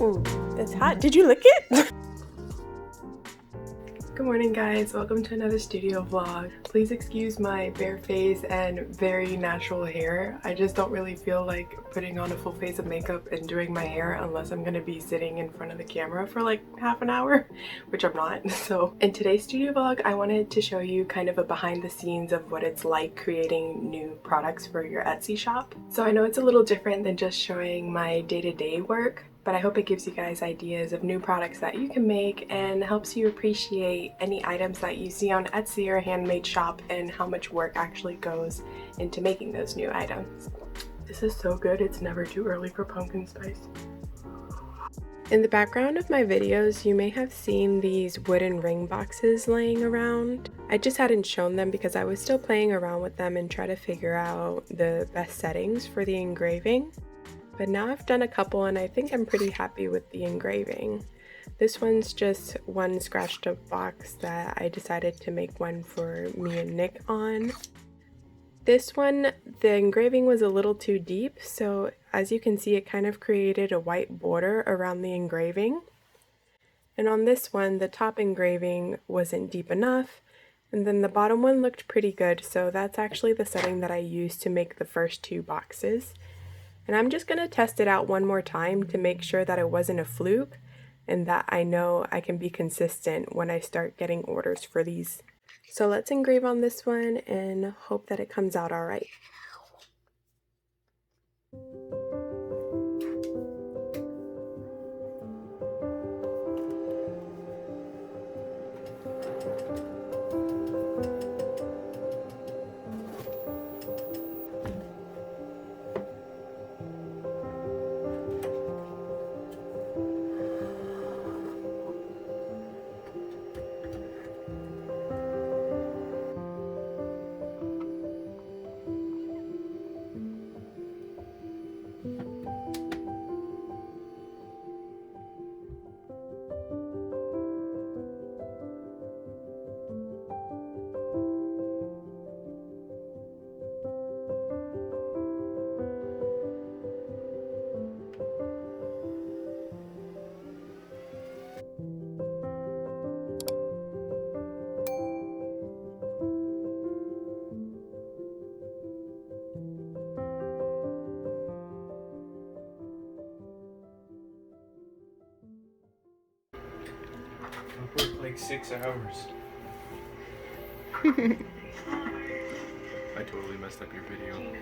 Ooh, it's hot. Did you lick it? Good morning guys, welcome to another studio vlog. Please excuse my bare face and very natural hair. I just don't really feel like putting on a full face of makeup and doing my hair unless I'm gonna be sitting in front of the camera for like half an hour, which I'm not. So in today's studio vlog, I wanted to show you kind of a behind the scenes of what it's like creating new products for your Etsy shop. So I know it's a little different than just showing my day-to-day work, but I hope it gives you guys ideas of new products that you can make and helps you appreciate any items that you see on Etsy or Handmade Shop and how much work actually goes into making those new items. This is so good, it's never too early for pumpkin spice. In the background of my videos, you may have seen these wooden ring boxes laying around. I just hadn't shown them because I was still playing around with them and try to figure out the best settings for the engraving. But now I've done a couple and I think I'm pretty happy with the engraving. This one's just one scratched up box that I decided to make one for me and Nick on. This one, the engraving was a little too deep, so as you can see it kind of created a white border around the engraving. And on this one, the top engraving wasn't deep enough, and then the bottom one looked pretty good, so that's actually the setting that I used to make the first two boxes. And I'm just going to test it out one more time to make sure that it wasn't a fluke and that I know I can be consistent when I start getting orders for these. So let's engrave on this one and hope that it comes out all right. I worked like 6 hours. I totally messed up your video.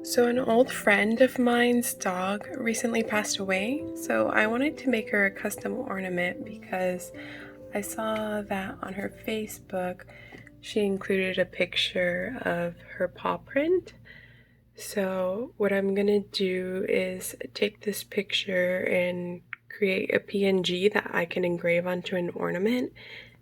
So an old friend of mine's dog recently passed away, so I wanted to make her a custom ornament because I saw that on her Facebook she included a picture of her paw print. So what I'm gonna do is take this picture and create a PNG that I can engrave onto an ornament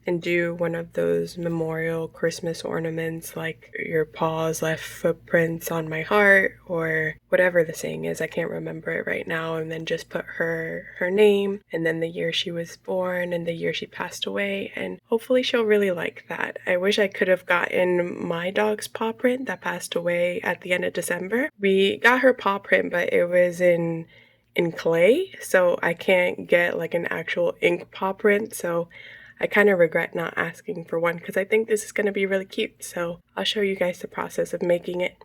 and do one of those memorial Christmas ornaments like your paws left footprints on my heart or whatever the saying is. I can't remember it right now. And then just put her name and then the year she was born and the year she passed away, and hopefully she'll really like that. I wish I could have gotten my dog's paw print that passed away at the end of December. We got her paw print, but it was in clay, so I can't get like an actual ink paw print, so I kind of regret not asking for one because I think this is going to be really cute. So I'll show you guys the process of making it.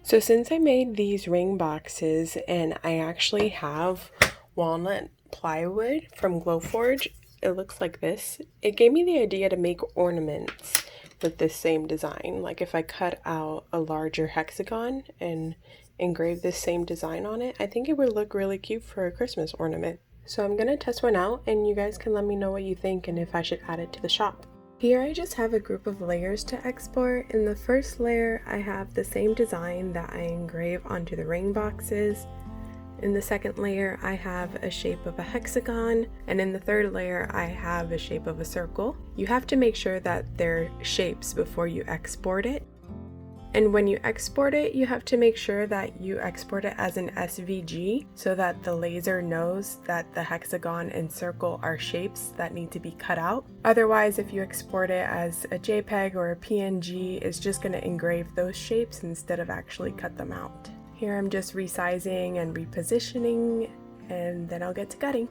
So since I made these ring boxes and I actually have walnut plywood from Glowforge, it looks like this. It gave me the idea to make ornaments with this same design. Like if I cut out a larger hexagon and engrave this same design on it, I think it would look really cute for a Christmas ornament. So I'm gonna test one out and you guys can let me know what you think and if I should add it to the shop. Here I just have a group of layers to export. In the first layer I have the same design that I engrave onto the ring boxes. In the second layer I have a shape of a hexagon, and in the third layer I have a shape of a circle. You have to make sure that they're shapes before you export it. And when you export it, you have to make sure that you export it as an SVG so that the laser knows that the hexagon and circle are shapes that need to be cut out. Otherwise, if you export it as a JPEG or a PNG, it's just going to engrave those shapes instead of actually cut them out. Here I'm just resizing and repositioning, and then I'll get to cutting.